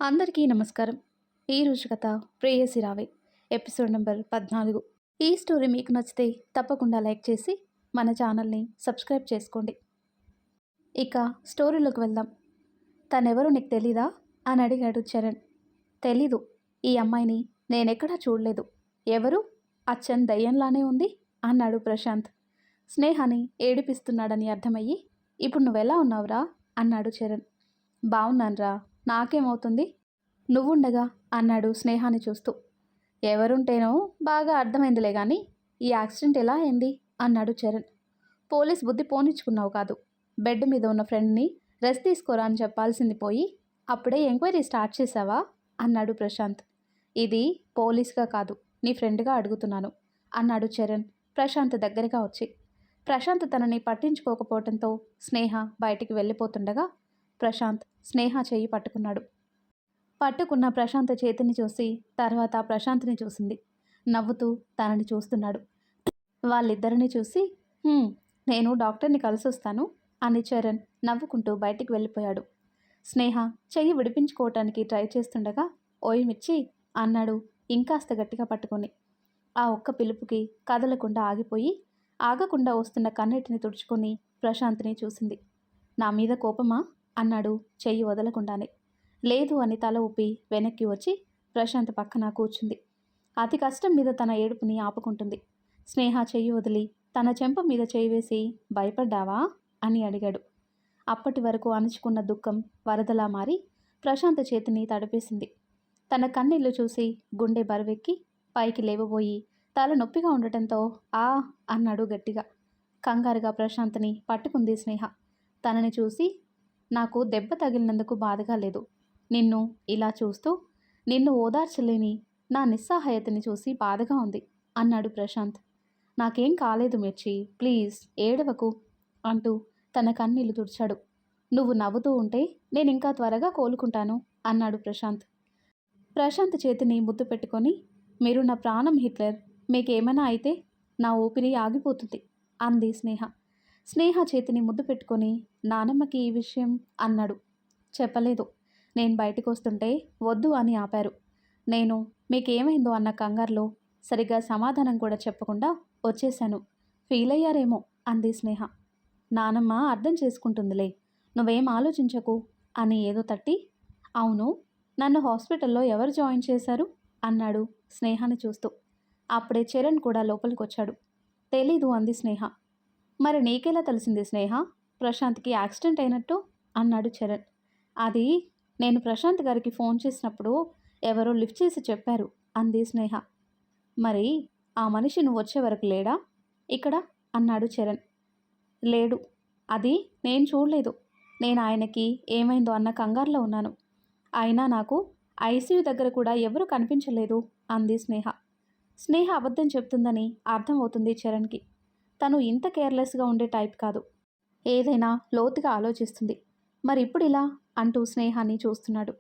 అందరికీ నమస్కారం. ఈరోజు కథ ప్రేయసి రావే ఎపిసోడ్ నెంబర్ 14. ఈ స్టోరీ మీకు నచ్చితే తప్పకుండా లైక్ చేసి మన ఛానల్ని సబ్స్క్రైబ్ చేసుకోండి. ఇక స్టోరీలోకి వెళ్దాం. తనెవరో నీకు తెలీదా అని అడిగాడు చరణ్. తెలీదు, ఈ అమ్మాయిని నేనెక్కడా చూడలేదు. ఎవరు? అచ్చన్ దయ్యంలానే ఉంది అన్నాడు ప్రశాంత్. స్నేహాని ఏడిపిస్తున్నాడని అర్థమయ్యి ఇప్పుడు నువ్వెలా ఉన్నావురా అన్నాడు చరణ్. బాగున్నాన్రా, నాకేమవుతుంది, నువ్వుండగా అన్నాడు స్నేహాన్ని చూస్తూ. ఎవరుంటేనో బాగా అర్థమైందిలే కానీ ఈ యాక్సిడెంట్ ఎలా అయింది అన్నాడు చరణ్. పోలీస్ బుద్ధి పోనిచ్చుకున్నావు కాదు. బెడ్ మీద ఉన్న ఫ్రెండ్ని రెస్ట్ తీసుకోరా అని చెప్పాల్సింది పోయి అప్పుడే ఎంక్వైరీ స్టార్ట్ చేసావా అన్నాడు ప్రశాంత్. ఇది పోలీస్గా కాదు, నీ ఫ్రెండ్గా అడుగుతున్నాను అన్నాడు చరణ్ ప్రశాంత్ దగ్గరగా వచ్చి. ప్రశాంత్ తనని పట్టించుకోకపోవడంతో స్నేహ బయటికి వెళ్ళిపోతుండగా ప్రశాంత్ స్నేహ చెయ్యి పట్టుకున్నాడు. పట్టుకున్న ప్రశాంత్ చేతిని చూసి తర్వాత ప్రశాంత్ని చూసింది. నవ్వుతూ తనని చూస్తున్నాడు. వాళ్ళిద్దరిని చూసి నేను డాక్టర్ని కలిసొస్తాను అని చరణ్ నవ్వుకుంటూ బయటికి వెళ్ళిపోయాడు. స్నేహ చెయ్యి విడిపించుకోవటానికి ట్రై చేస్తుండగా ఓయ్ మిర్చి అన్నాడు ఇంకాస్త గట్టిగా పట్టుకొని. ఆ ఒక్క పిలుపుకి కదలకుండా ఆగిపోయి ఆగకుండా వస్తున్న కన్నీటిని తుడుచుకొని ప్రశాంత్ని చూసింది. నా మీద కోపమా అన్నాడు చెయ్యి వదలకుండానే. లేదు అని తల ఊపి వెనక్కి వచ్చి ప్రశాంత్ పక్కన కూర్చుంది. అతి కష్టం మీద తన ఏడుపుని ఆపుకుంటుంది. స్నేహ చెయ్యి వదిలి తన చెంప మీద చేయి వేసి భయపడ్డావా అని అడిగాడు. అప్పటి వరకు అణుచుకున్న దుఃఖం వరదలా మారి ప్రశాంత్ చేతిని తడిపేసింది. తన కన్నీళ్లు చూసి గుండె బరువెక్కి పైకి లేవబోయి తల నొప్పిగా ఉండటంతో ఆ అన్నాడు గట్టిగా. కంగారుగా ప్రశాంత్ని పట్టుకుంది స్నేహ. తనని చూసి నాకు దెబ్బ తగిలినందుకు బాధగా లేదు, నిన్ను ఇలా చూస్తూ నిన్ను ఓదార్చలేని నా నిస్సహాయతని చూసి బాధగా ఉంది అన్నాడు ప్రశాంత్. నాకేం కాలేదు మిర్చి, ప్లీజ్ ఏడవకు అంటూ తన కన్నీళ్లు తుడిచాడు. నువ్వు నవ్వుతూ ఉంటే నేను ఇంకా త్వరగా కోలుకుంటాను అన్నాడు ప్రశాంత్. ప్రశాంత్ చేతిని ముద్దు పెట్టుకొని మీరు నా ప్రాణం హిట్లర్, మీకేమైనా అయితే నా ఊపిరి ఆగిపోతుంది అంది స్నేహ. స్నేహ చేతిని ముద్దు పెట్టుకొని నానమ్మకి ఈ విషయం అన్నాడు. చెప్పలేదు, నేను బయటకు వస్తుంటే వద్దు అని ఆపారు. నేను మీకేమైందో అన్న కంగారులో సరిగ్గా సమాధానం కూడా చెప్పకుండా వచ్చేశాను, ఫీల్ అయ్యారేమో అంది స్నేహ. నానమ్మ అర్థం చేసుకుంటుందిలే, నువ్వేం ఆలోచించకు అని ఏదో తట్టి అవును, నన్ను హాస్పిటల్లో ఎవరు జాయిన్ చేశారు అన్నాడు స్నేహాని చూస్తూ. అప్పుడే చరణ్ కూడా లోపలికొచ్చాడు. తెలీదు అంది స్నేహ. మరి నీకెలా తెలిసింది స్నేహ ప్రశాంత్కి యాక్సిడెంట్ అయినట్టు అన్నాడు చరణ్. అది నేను ప్రశాంత్ గారికి ఫోన్ చేసినప్పుడు ఎవరో లిఫ్ట్ చేసి చెప్పారు అంది స్నేహ. మరి ఆ మనిషి నువ్వు వచ్చే వరకు లేడా ఇక్కడ అన్నాడు చరణ్. లేడు, అది నేను చూడలేదు, నేను ఆయనకి ఏమైందో అన్న కంగారులో ఉన్నాను. అయినా నాకు ఐసీయూ దగ్గర కూడా ఎవరూ కనిపించలేదు అంది స్నేహ. స్నేహ అబద్ధం చెప్తుందని అర్థమవుతుంది చరణ్కి. తను ఇంత కేర్లెస్గా ఉండే టైప్ కాదు, ఏదైనా లోతుగా ఆలోచిస్తుంది. మరి ఇప్పుడు ఇలా అంటూ స్నేహాన్ని చూస్తున్నాడు.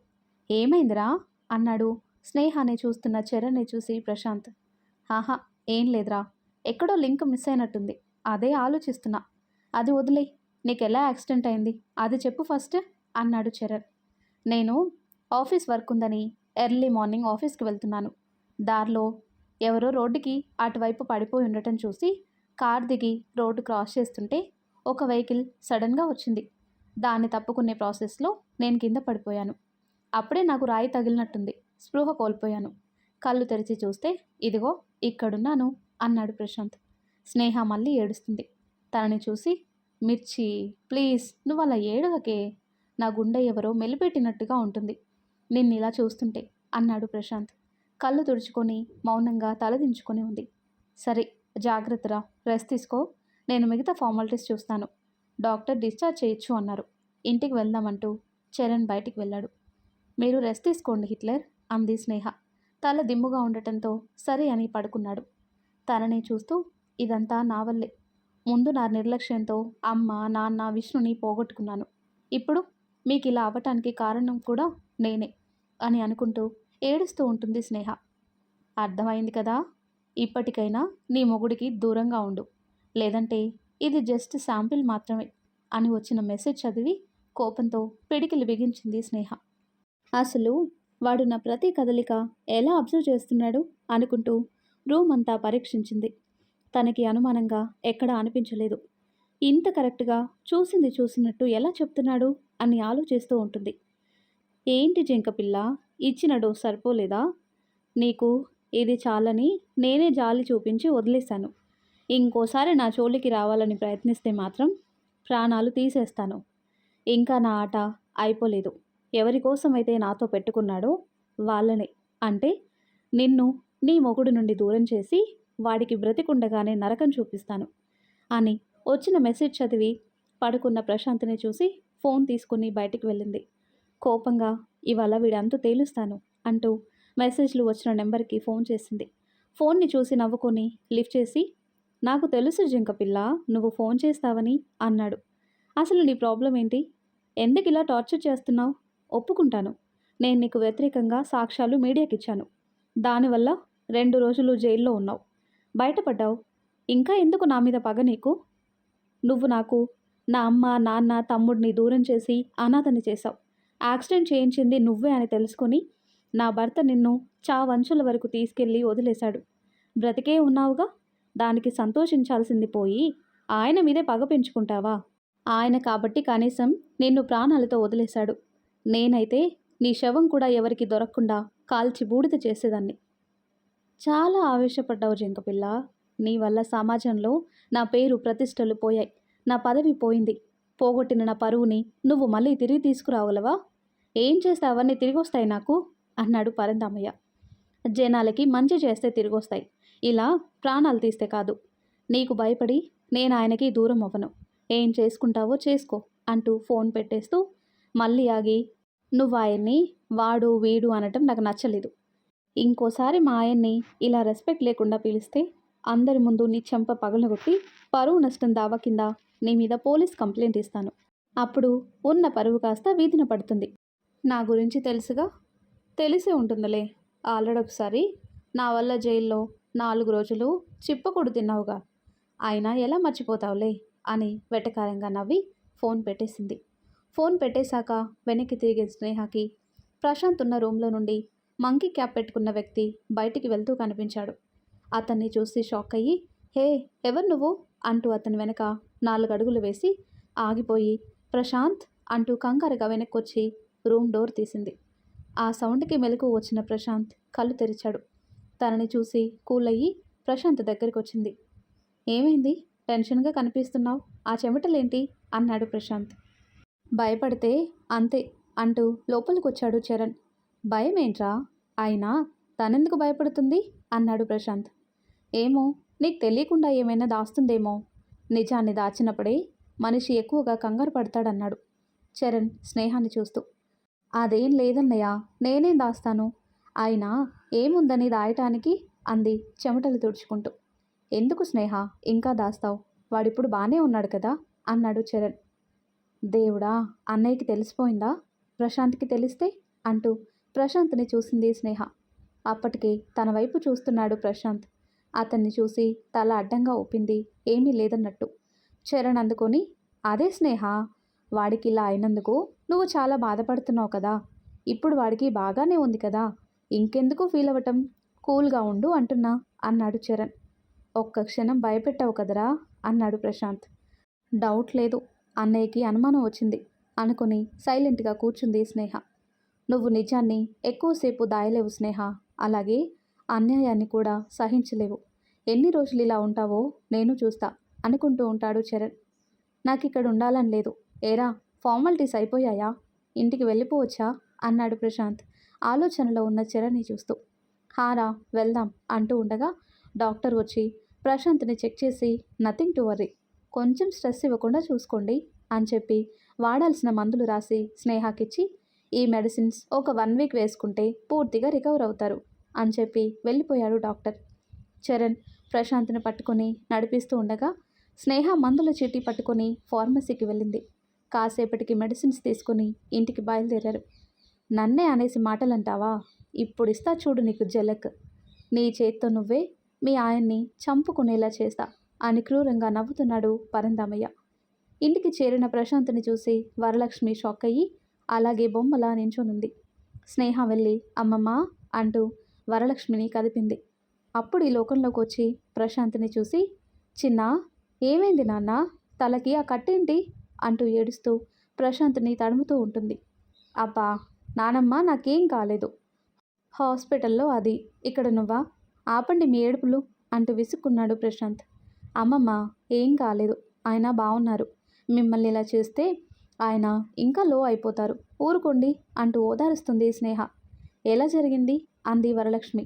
ఏమైందిరా అన్నాడు స్నేహాన్ని చూస్తున్న చరణ్ని చూసి ప్రశాంత్. ఆహా ఏం లేదురా, ఎక్కడో లింక్ మిస్ అయినట్టుంది, అదే ఆలోచిస్తున్నా. అది వదిలే, నీకెలా యాక్సిడెంట్ అయింది అది చెప్పు ఫస్ట్ అన్నాడు చరణ్. నేను ఆఫీస్ వర్క్ ఉందని ఎర్లీ మార్నింగ్ ఆఫీస్కి వెళ్తున్నాను. దారిలో ఎవరో రోడ్డుకి అటువైపు పడిపోయి ఉండటం చూసి కార్ దిగి రోడ్డు క్రాస్ చేస్తుంటే ఒక వెహికల్ సడన్గా వచ్చింది. దాన్ని తప్పుకునే ప్రాసెస్లో నేను కింద పడిపోయాను. అప్పుడే నాకు రాయి తగిలినట్టుంది, స్పృహ కోల్పోయాను. కళ్ళు తెరిచి చూస్తే ఇదిగో ఇక్కడున్నాను అన్నాడు ప్రశాంత్. స్నేహ మళ్ళీ ఏడుస్తుంది. తనని చూసి మిర్చి ప్లీజ్ నువ్వు అలా ఏడవకే, నా గుండె ఎవరో మెలిపెట్టినట్టుగా ఉంటుంది నిన్నిలా చూస్తుంటే అన్నాడు ప్రశాంత్. కళ్ళు తుడుచుకొని మౌనంగా తలదించుకొని ఉంది. సరే జాగ్రత్తరా, రెస్ట్ తీసుకో, నేను మిగతా ఫార్మాలిటీస్ చూస్తాను, డాక్టర్ డిశ్చార్జ్ చేయొచ్చు అన్నారు, ఇంటికి వెళ్దామంటూ చరణ్ బయటికి వెళ్ళాడు. మీరు రెస్ట్ తీసుకోండి హిట్లర్ అంది స్నేహ. తల దిమ్ముగా ఉండటంతో సరే అని పడుకున్నాడు. తనని చూస్తూ ఇదంతా నా వల్లే, ముందు నా నిర్లక్ష్యంతో అమ్మ నాన్న విష్ణుని పోగొట్టుకున్నాను, ఇప్పుడు మీకు ఇలా అవ్వటానికి కారణం కూడా నేనే అని అనుకుంటూ ఏడుస్తూ ఉంటుంది స్నేహ. అర్థమైంది కదా, ఇప్పటికైనా నీ మొగుడికి దూరంగా ఉండు, లేదంటే ఇది జస్ట్ శాంపిల్ మాత్రమే అని వచ్చిన మెసేజ్ చదివి కోపంతో పిడికిలి బిగించింది స్నేహ. అసలు వాడు నా ప్రతి కదలిక ఎలా అబ్జర్వ్ చేస్తున్నాడు అనుకుంటూ రూమ్ అంతా పరీక్షించింది. తనకి అనుమానంగా ఎక్కడా అనిపించలేదు. ఇంత కరెక్ట్‌గా చూసింది చూసినట్టు ఎలా చెప్తున్నాడు అని ఆలోచిస్తూ ఉంటుంది. ఏంటి జింకపిల్ల, ఇచ్చిన డోస్ సరిపోలేదా? నీకు ఇది చాలని నేనే జాలి చూపించి వదిలేశాను. ఇంకోసారి నా జోలికి రావాలని ప్రయత్నిస్తే మాత్రం ప్రాణాలు తీసేస్తాను. ఇంకా నా ఆట అయిపోలేదు. ఎవరి కోసమైతే నాతో పెట్టుకున్నాడో వాళ్ళనే, అంటే నిన్ను నీ మొగుడు నుండి దూరం చేసి వాడికి బ్రతికుండగానే నరకం చూపిస్తాను అని వచ్చిన మెసేజ్ చదివి పడుకున్న ప్రశాంత్ని చూసి ఫోన్ తీసుకుని బయటికి వెళ్ళింది. కోపంగా ఇవాళ వీడంతు తేలుస్తాను అంటూ మెసేజ్లు వచ్చిన నెంబర్కి ఫోన్ చేసింది. ఫోన్ని చూసి నవ్వుకొని లిఫ్ట్ చేసి, నాకు తెలుసు జింకపిల్ల నువ్వు ఫోన్ చేస్తావని అన్నాడు. అసలు నీ ప్రాబ్లం ఏంటి? ఎందుకు ఇలా టార్చర్ చేస్తున్నావు? ఒప్పుకుంటాను, నేను నీకు వ్యతిరేకంగా సాక్ష్యాలు మీడియాకిచ్చాను. దానివల్ల 2 రోజులు జైల్లో ఉన్నావు, బయటపడ్డావు. ఇంకా ఎందుకు నా మీద పగ నీకు? నువ్వు నాకు నా అమ్మ, నాన్న, తమ్ముడిని దూరం చేసి అనాథని చేశావు. యాక్సిడెంట్ చేయించింది నువ్వే అని తెలుసుకొని నా భర్త నిన్ను చావంచుల వరకు తీసుకెళ్ళి వదిలేశాడు. బ్రతికే ఉన్నావుగా, దానికి సంతోషించాల్సింది పోయి ఆయన మీదే పగ పెంచుకుంటావా? ఆయన కాబట్టి కనీసం నిన్ను ప్రాణాలతో వదిలేశాడు. నేనైతే నీ శవం కూడా ఎవరికి దొరకకుండా కాల్చి బూడిద చేసేదాన్ని. చాలా ఆవేశపడ్డావు జింకపిల్ల. నీ వల్ల సమాజంలో నా పేరు ప్రతిష్టలు పోయాయి. నా పదవి పోయింది. పోగొట్టిన నా పరువుని నువ్వు మళ్ళీ తిరిగి తీసుకురాగలవా? ఏం చేస్తే అవన్నీ తిరిగొస్తాయి నాకు అన్నాడు పరందామయ్య. జనాలకి మంచి చేస్తే తిరిగొస్తాయి, ఇలా ప్రాణాలు తీస్తే కాదు. నీకు భయపడి నేను ఆయనకి దూరం అవ్వను. ఏం చేసుకుంటావో చేసుకో అంటూ ఫోన్ పెట్టేస్తూ మళ్ళీ ఆగి, నువ్వు ఆయన్ని వాడు వీడు అనటం నాకు నచ్చలేదు. ఇంకోసారి మా ఆయన్ని ఇలా రెస్పెక్ట్ లేకుండా పిలిస్తే అందరి ముందు నీ చెంప పగలగొట్టి పరువు నష్టం దావా కింద నీ మీద పోలీస్ కంప్లైంట్ ఇస్తాను. అప్పుడు ఉన్న పరువు కాస్త వీధిన పడుతుంది. నా గురించి తెలుసుగా, తెలిసే ఉంటుందిలే. ఆల్రెడీ ఒకసారి నా వల్ల జైల్లో 4 రోజులు చిప్పకూడు తిన్నావుగా, అయినా ఎలా మర్చిపోతావులే అని వెటకారంగా నవ్వి ఫోన్ పెట్టేసింది. ఫోన్ పెట్టేశాక వెనక్కి తిరిగే స్నేహకి ప్రశాంత్ ఉన్న రూమ్లో నుండి మంకీ క్యాప్ పెట్టుకున్న వ్యక్తి బయటికి వెళ్తూ కనిపించాడు. అతన్ని చూసి షాక్ అయ్యి, హే ఎవరు నువ్వు అంటూ అతని వెనక 4 అడుగులు వేసి ఆగిపోయి, ప్రశాంత్ అంటూ కంగారుగా వెనక్కొచ్చి రూమ్ డోర్ తీసింది. ఆ సౌండ్కి మెలకు వచ్చిన ప్రశాంత్ కళ్ళు తెరిచాడు. తనని చూసి కూల్ అయ్యి ప్రశాంత్ దగ్గరికి వచ్చింది. ఏమైంది, టెన్షన్గా కనిపిస్తున్నావు, ఆ చెమటలేంటి అన్నాడు ప్రశాంత్. భయపడితే అంతే అంటూ లోపలికొచ్చాడు చరణ్. భయం ఏంట్రా? అయినా తనెందుకు భయపడుతుంది అన్నాడు ప్రశాంత్. ఏమో, నీకు తెలియకుండా ఏమైనా దాస్తుందేమో. నిజాన్ని దాచినప్పుడే మనిషి ఎక్కువగా కంగారు పడతాడన్నాడు చరణ్ స్నేహాన్ని చూస్తూ. అదేం లేదన్నయ్య, నేనేం దాస్తాను, అయినా ఏముందని దాయటానికి అంది చెమటలు తుడుచుకుంటూ. ఎందుకు స్నేహ ఇంకా దాస్తావు, వాడిప్పుడు బాగానే ఉన్నాడు కదా అన్నాడు చరణ్. దేవుడా, అన్నయ్యకి తెలిసిపోయిందా? ప్రశాంత్కి తెలిస్తే అంటూ ప్రశాంత్ని చూసింది స్నేహ. అప్పటికే తన వైపు చూస్తున్నాడు ప్రశాంత్. అతన్ని చూసి తల అడ్డంగా ఊపింది, ఏమీ లేదన్నట్టు. చరణ్ అందుకొని, అదే స్నేహ, వాడికి ఇలా అయినందుకు నువ్వు చాలా బాధపడుతున్నావు కదా, ఇప్పుడు వాడికి బాగానే ఉంది కదా, ఇంకెందుకు ఫీల్ అవ్వటం, కూల్గా ఉండు అంటున్నా అన్నాడు చరణ్. ఒక్క క్షణం భయపెట్టావు కదరా అన్నాడు ప్రశాంత్. డౌట్ లేదు, అన్నయ్యకి అనుమానం వచ్చింది అనుకుని సైలెంట్గా కూర్చుంది స్నేహ. నువ్వు నిజాన్ని ఎక్కువసేపు దాయలేవు స్నేహ, అలాగే అన్యాయాన్ని కూడా సహించలేవు. ఎన్ని రోజులు ఇలా ఉంటావో నేను చూస్తా అనుకుంటూ ఉంటాడు చరణ్. నాకు ఇక్కడ ఉండాలని లేదు. ఏరా, ఫార్మాలిటీస్ అయిపోయాయా, ఇంటికి వెళ్ళిపోవచ్చా అన్నాడు ప్రశాంత్ ఆలోచనలో ఉన్న చరణ్ని చూస్తూ. హారా వెళ్దాం అంటూ ఉండగా డాక్టర్ వచ్చి ప్రశాంత్ని చెక్ చేసి, నథింగ్ టు వర్రీ, కొంచెం స్ట్రెస్ ఇవ్వకుండా చూసుకోండి అని చెప్పి వాడాల్సిన మందులు రాసి స్నేహకిచ్చి, ఈ మెడిసిన్స్ ఒక 1 వీక్ వేసుకుంటే పూర్తిగా రికవర్ అవుతారు అని చెప్పి వెళ్ళిపోయాడు డాక్టర్. చరణ్ ప్రశాంత్ని పట్టుకొని నడిపిస్తూ ఉండగా స్నేహ మందుల చీటీ పట్టుకొని ఫార్మసీకి వెళ్ళింది. కాసేపటికి మెడిసిన్స్ తీసుకొని ఇంటికి బయలుదేరారు. నన్నే అనేసి మాటలంటావా, ఇప్పుడు ఇస్తా చూడు నీకు జలక్, నీ చేత్తో నువ్వే మీ ఆయన్ని చంపుకునేలా చేస్తా అని క్రూరంగా నవ్వుతున్నాడు పరందామయ్య. ఇంటికి చేరిన ప్రశాంత్ని చూసి వరలక్ష్మి షాక్ అయ్యి అలాగే బొమ్మలా నించొనుంది. స్నేహ వెళ్ళి అమ్మమ్మ అంటూ వరలక్ష్మిని కదిపింది. అప్పుడు ఈ లోకంలోకి వచ్చి ప్రశాంత్ని చూసి, చిన్న ఏమైంది నాన్న, తలకి ఆ కట్టేంటి అంటూ ఏడుస్తూ ప్రశాంత్ని తడుముతూ ఉంటుంది. అబ్బా నానమ్మ నాకేం కాలేదు, హాస్పిటల్లో అది, ఇక్కడ నువ్వా, ఆపండి మీ ఏడుపులు అంటూ విసుక్కున్నాడు ప్రశాంత్. అమ్మమ్మ ఏం కాలేదు, ఆయన బాగున్నారు, మిమ్మల్ని ఇలా చేస్తే ఆయన ఇంకా లో అయిపోతారు, ఊరుకోండి అంటూ ఓదారుస్తుంది స్నేహ. ఎలా జరిగింది అంది వరలక్ష్మి.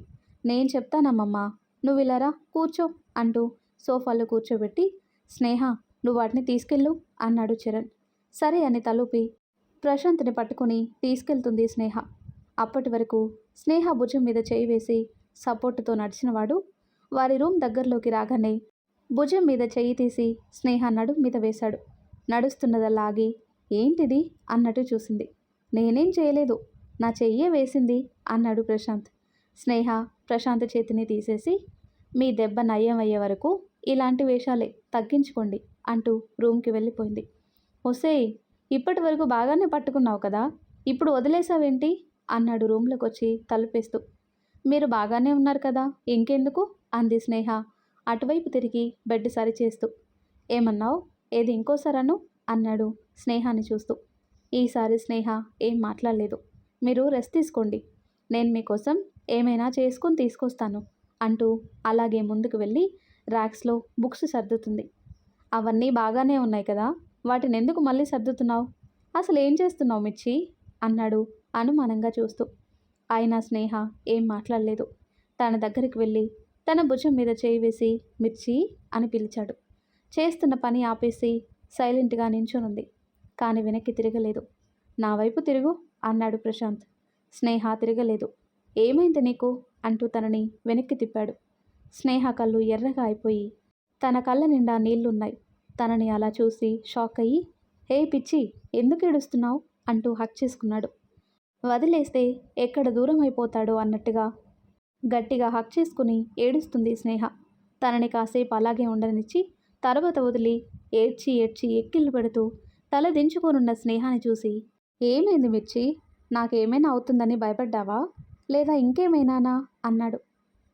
నేను చెప్తానమ్మమ్మ, నువ్వు ఇలారా కూర్చో అంటూ సోఫాలో కూర్చోబెట్టి, స్నేహ నువ్వు వాటిని తీసుకెళ్ళు అన్నాడు చరణ్. సరే అని తలూపి ప్రశాంత్ని పట్టుకుని తీసుకెళ్తుంది స్నేహ. అప్పటి వరకు స్నేహ భుజం మీద చేయి వేసి సపోర్టుతో నడిచినవాడు వారి రూమ్ దగ్గరలోకి రాగానే భుజం మీద చెయ్యి తీసి స్నేహ నడుం మీద వేశాడు. నడుస్తున్నదల్లాగి ఏంటిది అన్నట్టు చూసింది. నేనేం చేయలేదు, నా చెయ్యే వేసింది అన్నాడు ప్రశాంత్. స్నేహ ప్రశాంత్ చేతిని తీసేసి, మీ దెబ్బ నయం అయ్యే వరకు ఇలాంటి వేషాలే తగ్గించుకోండి అంటూ రూమ్కి వెళ్ళిపోయింది. ఒసేయ్ ఇప్పటి వరకు బాగానే పట్టుకున్నావు కదా, ఇప్పుడు వదిలేసావేంటి అన్నాడు రూమ్లోకి వచ్చి తలుపేస్తూ. మీరు బాగానే ఉన్నారు కదా, ఇంకెందుకు అంది స్నేహ అటువైపు తిరిగి బెడ్ సరిచేస్తూ. ఏమన్నావు, ఏది ఇంకోసారను అన్నాడు స్నేహాన్ని చూస్తూ. ఈసారి స్నేహ ఏం మాట్లాడలేదు. మీరు రెస్ట్ తీసుకోండి, నేను మీకోసం ఏమైనా చేసుకొని తీసుకొస్తాను అంటూ అలాగే ముందుకు వెళ్ళి ర్యాక్స్లో బుక్స్ సర్దుతుంది. అవన్నీ బాగానే ఉన్నాయి కదా, వాటిని ఎందుకు మళ్ళీ సర్దుతున్నావు, అసలు ఏం చేస్తున్నావు మిర్చి అన్నాడు అనుమానంగా చూస్తూ. అయినా స్నేహ ఏం మాట్లాడలేదు. తన దగ్గరికి వెళ్ళి తన భుజం మీద చేయి వేసి మిర్చి అని పిలిచాడు. చేస్తున్న పని ఆపేసి సైలెంట్గా నించునుంది, కానీ వెనక్కి తిరగలేదు. నా వైపు తిరుగు అన్నాడు ప్రశాంత్. స్నేహ తిరగలేదు. ఏమైంది నీకు అంటూ తనని వెనక్కి తిప్పాడు. స్నేహ కళ్ళు ఎర్రగా అయిపోయి తన కళ్ళ నిండా నీళ్లున్నాయి. తనని అలా చూసి షాక్ అయ్యి, హే పిచ్చి ఎందుకు ఏడుస్తున్నావు అంటూ హక్ చేసుకున్నాడు. వదిలేస్తే ఎక్కడ దూరం అయిపోతాడో అన్నట్టుగా గట్టిగా హక్ చేసుకుని ఏడుస్తుంది స్నేహ. తనని కాసేపు అలాగే ఉండనిచ్చి తర్వాత వదిలి ఏడ్చి ఏడ్చి ఎక్కిళ్ళు పెడుతూ తల దించుకోనున్న స్నేహాన్ని చూసి, ఏమైంది మిర్చి, నాకేమైనా అవుతుందని భయపడ్డావా, లేదా ఇంకేమైనానా అన్నాడు.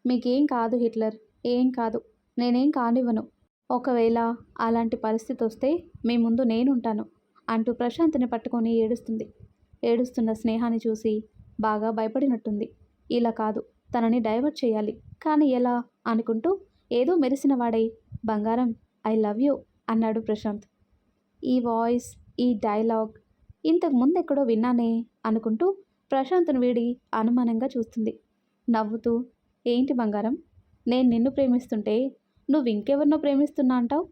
మీకేం కాదు హిట్లర్, ఏం కాదు, నేనేం కానివ్వను, ఒకవేళ అలాంటి పరిస్థితి వస్తే మీ ముందు నేనుంటాను అంటూ ప్రశాంత్ని పట్టుకొని ఏడుస్తుంది. ఏడుస్తున్న స్నేహాన్ని చూసి బాగా భయపడినట్టుంది. ఇలా కాదు, తనని డైవర్ట్ చేయాలి, కానీ ఎలా అనుకుంటూ ఏదో మెరిసిన వాడై, బంగారం ఐ లవ్ యూ అన్నాడు ప్రశాంత్. ఈ వాయిస్, ఈ డైలాగ్ ఇంతకు ముందు ఎక్కడో విన్నానే అనుకుంటూ ప్రశాంత్ను వీడి అనుమానంగా చూస్తుంది. నవ్వుతూ, ఏంటి బంగారం, నేను నిన్ను ప్రేమిస్తుంటే నువ్వు ఇంకెవరినో ప్రేమిస్తున్నా అంటావు,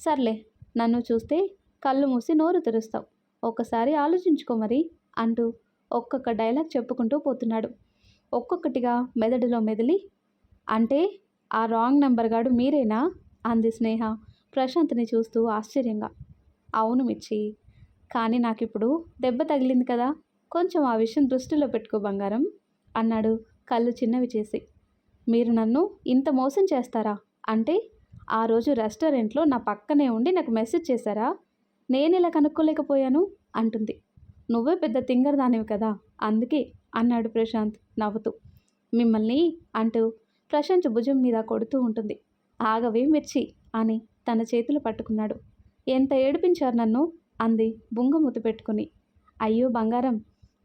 సర్లే నన్ను చూస్తే కళ్ళు మూసి నోరు తెరుస్తావు, ఒక్కసారి ఆలోచించుకో మరి అంటూ ఒక్కొక్క డైలాగ్ చెప్పుకుంటూ పోతున్నాడు. ఒక్కొక్కటిగా మెదడులో మెదిలి, అంటే ఆ రాంగ్ నెంబర్ గాడు మీరేనా అంది స్నేహ ప్రశాంత్ని చూస్తూ ఆశ్చర్యంగా. అవును మిర్చి, కానీ నాకిప్పుడు దెబ్బ తగిలింది కదా, కొంచెం ఆ విషయం దృష్టిలో పెట్టుకో బంగారం అన్నాడు కళ్ళు చిన్నవి చేసి. మీరు నన్ను ఇంత మోసం చేస్తారా, అంటే ఆ రోజు రెస్టారెంట్లో నా పక్కనే ఉండి నాకు మెసేజ్ చేశారా, నేను ఇలా కనుక్కోలేకపోయాను అంటుంది. నువ్వే పెద్ద తింగర్ దానివి కదా, అందుకే అన్నాడు ప్రశాంత్ నవ్వుతూ. మిమ్మల్ని అంటూ ప్రశాంత్ భుజం మీద కొడుతూ ఉంటుంది. ఆగవే మిర్చి అని తన చేతులు పట్టుకున్నాడు. ఎంత ఏడిపించారు నన్ను అంది బుంగమూతి పెట్టుకుని. అయ్యో బంగారం,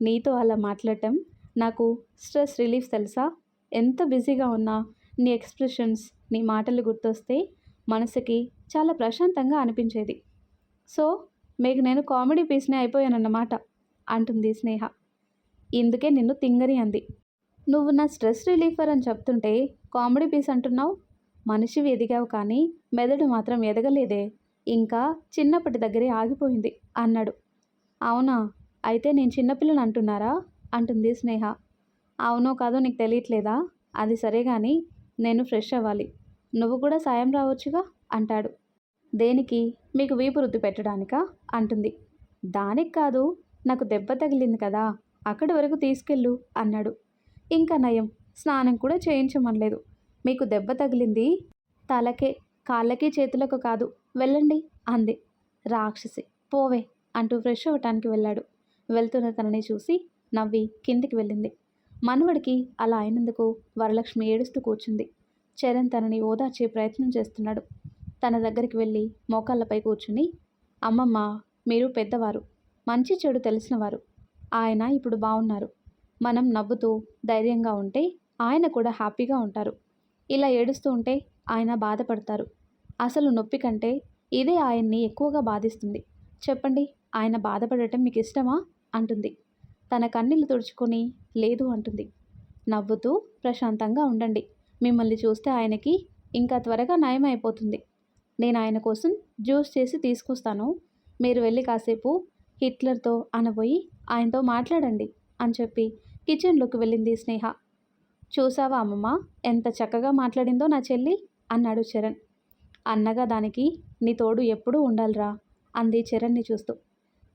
నీతో అలా మాట్లాడటం నాకు స్ట్రెస్ రిలీఫ్ తెలుసా, ఎంత బిజీగా ఉన్నా నీ ఎక్స్ప్రెషన్స్, నీ మాటలు గుర్తొస్తే మనసుకి చాలా ప్రశాంతంగా అనిపించేది. సో మీకు నేను కామెడీ పీస్నే అయిపోయానన్నమాట అంటుంది స్నేహ. ఇందుకే నిన్ను తింగరి అంది. నువ్వు నా స్ట్రెస్ రిలీఫర్ అని చెప్తుంటే కామెడీ పీస్ అంటున్నావు, మనిషివి ఎదిగావు కానీ మెదడు మాత్రం ఎదగలేదే, ఇంకా చిన్నప్పటి దగ్గరే ఆగిపోయింది అన్నాడు. అవునా, అయితే నేను చిన్నపిల్లని అంటున్నారా అంటుంది స్నేహ. అవునో కాదో నీకు తెలియట్లేదా, అది సరే కానీ నేను ఫ్రెష్ అవ్వాలి, నువ్వు కూడా సాయం రావచ్చుగా అంటాడు. దేనికి, మీకు వీపు రుద్దు పెట్టడానికా అంటుంది. దానికి కాదు, నాకు దెబ్బ తగిలింది కదా, అక్కడి వరకు తీసుకెళ్ళు అన్నాడు. ఇంకా నయం, స్నానం కూడా చేయించమనలేదు, మీకు దెబ్బ తగిలింది తలకే, కాళ్ళకి చేతులకు కాదు, వెళ్ళండి అంది. రాక్షసి పోవే అంటూ ఫ్రెష్ అవ్వటానికి వెళ్ళాడు. వెళ్తున్న తనని చూసి నవ్వి కిందికి వెళ్ళింది. మనవడికి అలా అయినందుకు వరలక్ష్మి ఏడుస్తూ కూర్చుంది. చరణ్ తనని ఓదార్చే ప్రయత్నం చేస్తున్నాడు. తన దగ్గరికి వెళ్ళి మోకాళ్ళపై కూర్చుని, అమ్మమ్మ, మీరు పెద్దవారు, మంచి చెడు తెలిసినవారు. ఆయన ఇప్పుడు బాగున్నారు. మనం నవ్వుతూ ధైర్యంగా ఉంటే ఆయన కూడా హ్యాపీగా ఉంటారు. ఇలా ఏడుస్తూ ఉంటే ఆయన బాధపడతారు. అసలు నొప్పి కంటే ఇదే ఆయన్ని ఎక్కువగా బాధిస్తుంది. చెప్పండి, ఆయన బాధపడటం మీకు ఇష్టమా అంటుంది. తన కన్నీళ్లు తుడుచుకొని లేదు అంటుంది. నవ్వుతూ ప్రశాంతంగా ఉండండి. మిమ్మల్ని చూస్తే ఆయనకి ఇంకా త్వరగా నయం అయిపోతుంది. నేను ఆయన కోసం జ్యూస్ చేసి తీసుకొస్తాను. మీరు వెళ్ళి కాసేపు హిట్లర్తో అనబోయి ఆయనతో మాట్లాడండి అని చెప్పి కిచెన్లోకి వెళ్ళింది స్నేహ. చూసావా అమ్మమ్మ, ఎంత చక్కగా మాట్లాడిందో నా చెల్లి అన్నాడు చరణ్. అన్నగా దానికి నీ తోడు ఎప్పుడూ ఉండాలిరా అంది చరణ్ని చూస్తూ.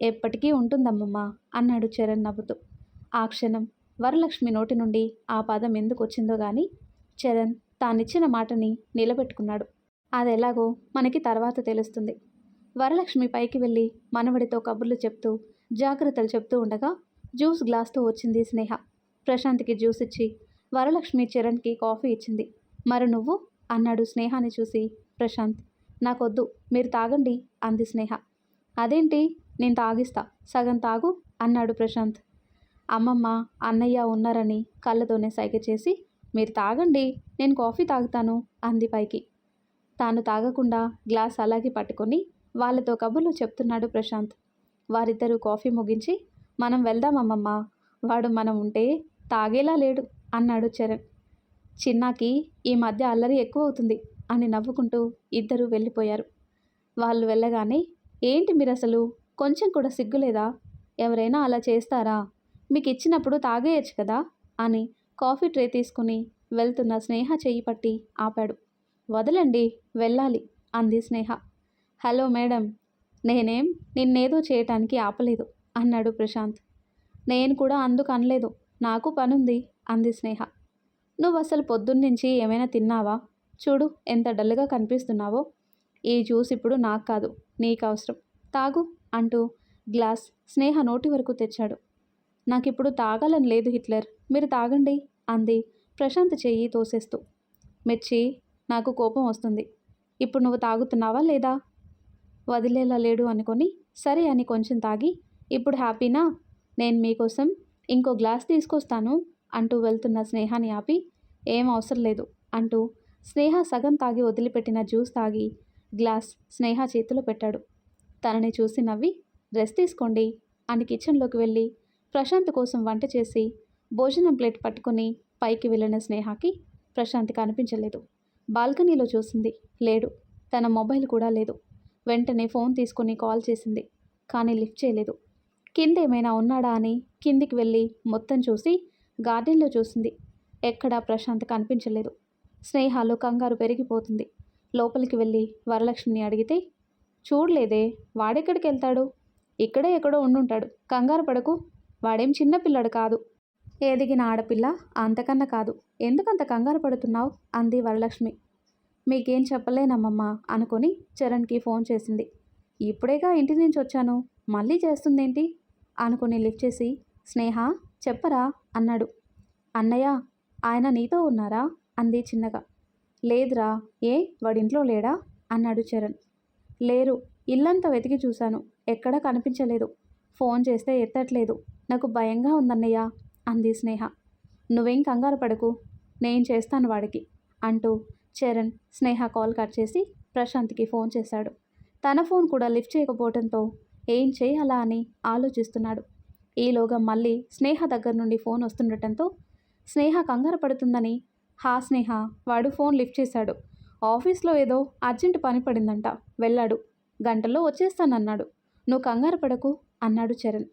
ఎప్పటికీ ఉంటుందమ్మమ్మ అన్నాడు చరణ్ నవ్వుతూ. ఆ క్షణం వరలక్ష్మి నోటి నుండి ఆ పదం ఎందుకు వచ్చిందో గాని చరణ్ తానిచ్చిన మాటని నిలబెట్టుకున్నాడు. అదెలాగో మనకి తర్వాత తెలుస్తుంది. వరలక్ష్మి పైకి వెళ్ళి మనవడితో కబుర్లు చెప్తూ జాగ్రత్తలు చెప్తూ ఉండగా జ్యూస్ గ్లాస్తో వచ్చింది స్నేహ. ప్రశాంత్కి జ్యూస్ ఇచ్చి వరలక్ష్మి చరణ్కి కాఫీ ఇచ్చింది. మరి నువ్వు అన్నాడు స్నేహాని చూసి ప్రశాంత్. నాకొద్దు, మీరు తాగండి అంది స్నేహ. అదేంటి, నేను తాగిస్తా, సగం తాగు అన్నాడు ప్రశాంత్. అమ్మమ్మ, అన్నయ్య ఉన్నారని కళ్ళతోనే సైగ చేసి మీరు తాగండి, నేను కాఫీ తాగుతాను అంది పైకి. తాను తాగకుండా గ్లాస్ అలాగే పట్టుకొని వాళ్ళతో కబుర్లు చెప్తున్నాడు ప్రశాంత్. వారిద్దరూ కాఫీ ముగించి మనం వెళ్దాం అమ్మమ్మ, వాడు మనం ఉంటే తాగేలా లేడు అన్నాడు చరణ్. చిన్నాకి ఈ మధ్య అల్లరి ఎక్కువ అవుతుంది అని నవ్వుకుంటూ ఇద్దరూ వెళ్ళిపోయారు. వాళ్ళు వెళ్ళగానే ఏంటి మీరు అసలు కొంచెం కూడా సిగ్గులేదా? ఎవరైనా అలా చేస్తారా? మీకు ఇచ్చినప్పుడు తాగేయచ్చు కదా అని కాఫీ ట్రే తీసుకుని వెళ్తున్న స్నేహ చెయ్యి పట్టి ఆపాడు. వదలండి, వెళ్ళాలి అంది స్నేహ. హలో మేడం, నేనేం నిన్నేదో చేయటానికి ఆపలేదు అన్నాడు ప్రశాంత్. నేను కూడా అందుకు అనలేదు, నాకు పనుంది అంది స్నేహ. నువ్వు అసలు పొద్దున్నుంచి ఏమైనా తిన్నావా? చూడు ఎంత డల్గా కనిపిస్తున్నావో. ఈ జ్యూస్ ఇప్పుడు నాకు కాదు, నీకు అవసరం, తాగు అంటూ గ్లాస్ స్నేహ నోటి వరకు తెచ్చాడు. నాకిప్పుడు తాగాలని లేదు హిట్లర్, మీరు తాగండి అంది ప్రశాంత్ చెయ్యి తోసేస్తూ. మిర్చి, నాకు కోపం వస్తుంది. ఇప్పుడు నువ్వు తాగుతున్నావా లేదా? వదిలేలా లేడు అనుకొని సరే అని కొంచెం తాగి ఇప్పుడు హ్యాపీనా? నేను మీకోసం ఇంకో గ్లాస్ తీసుకొస్తాను అంటూ వెళ్తున్న స్నేహాని ఆపి ఏం అవసరం లేదు అంటూ స్నేహ సగం తాగి వదిలిపెట్టిన జ్యూస్ తాగి గ్లాస్ స్నేహ చేతిలో పెట్టాడు. తనని చూసి నవ్వి రెస్ట్ తీసుకోండి అని కిచెన్లోకి వెళ్ళి ప్రశాంత్ కోసం వంట చేసి భోజనం ప్లేట్ పట్టుకుని పైకి వెళ్ళిన స్నేహకి ప్రశాంత్ కనిపించలేదు. బాల్కనీలో చూసింది, లేడు. తన మొబైల్ కూడా లేదు. వెంటనే ఫోన్ తీసుకుని కాల్ చేసింది, కానీ లిఫ్ట్ చేయలేదు. కింద ఏమైనా ఉన్నాడా అని కిందికి వెళ్ళి మొత్తం చూసి గార్డెన్లో చూసింది. ఎక్కడా ప్రశాంత్ కనిపించలేదు. స్నేహాలో కంగారు పెరిగిపోతుంది. లోపలికి వెళ్ళి వరలక్ష్మిని అడిగితే చూడలేదే, వాడెక్కడికి వెళ్తాడు, ఇక్కడే ఎక్కడో ఉండుంటాడు, కంగారు పడకు, వాడేం చిన్నపిల్లాడు కాదు, ఎదిగిన ఆడపిల్ల, అంతకన్నా కాదు, ఎందుకంత కంగారు పడుతున్నావు అంది వరలక్ష్మి. మీకేం చెప్పలేనమ్మమ్మ అనుకొని చరణ్కి ఫోన్ చేసింది. ఇప్పుడేగా ఇంటి నుంచి వచ్చాను, మళ్ళీ చేస్తుందేంటి అనుకుని లిఫ్ట్ చేసి స్నేహ చెప్పరా అన్నాడు. అన్నయ్య, ఆయన నీతో ఉన్నారా అంది చిన్నగా. లేదురా, ఏ వాడింట్లో లేడా అన్నాడు చరణ్. లేరు, ఇల్లంతా వెతికి చూశాను, ఎక్కడా కనిపించలేదు. ఫోన్ చేస్తే ఎత్తట్లేదు, నాకు భయంగా ఉందన్నయ్య అంది స్నేహ. నువ్వేం కంగారు పడకు, నేను చేస్తాను వాడికి అంటూ చరణ్ స్నేహ కాల్ కట్ చేసి ప్రశాంత్కి ఫోన్ చేశాడు. తన ఫోన్ కూడా లిఫ్ట్ చేయకపోవడంతో ఏం చేయాలా అని ఆలోచిస్తున్నాడు. ఈలోగా మళ్ళీ స్నేహ దగ్గర నుండి ఫోన్ వస్తుండటంతో స్నేహ కంగారు పడుతుందని, హా స్నేహ, వాడు ఫోన్ లిఫ్ట్ చేశాడు, ఆఫీస్లో ఏదో అర్జెంట్ పని పడిందంట, వెళ్ళాడు, గంటలో వచ్చేస్తానన్నాడు, నువ్వు కంగారు పడకు అన్నాడు చరణ్.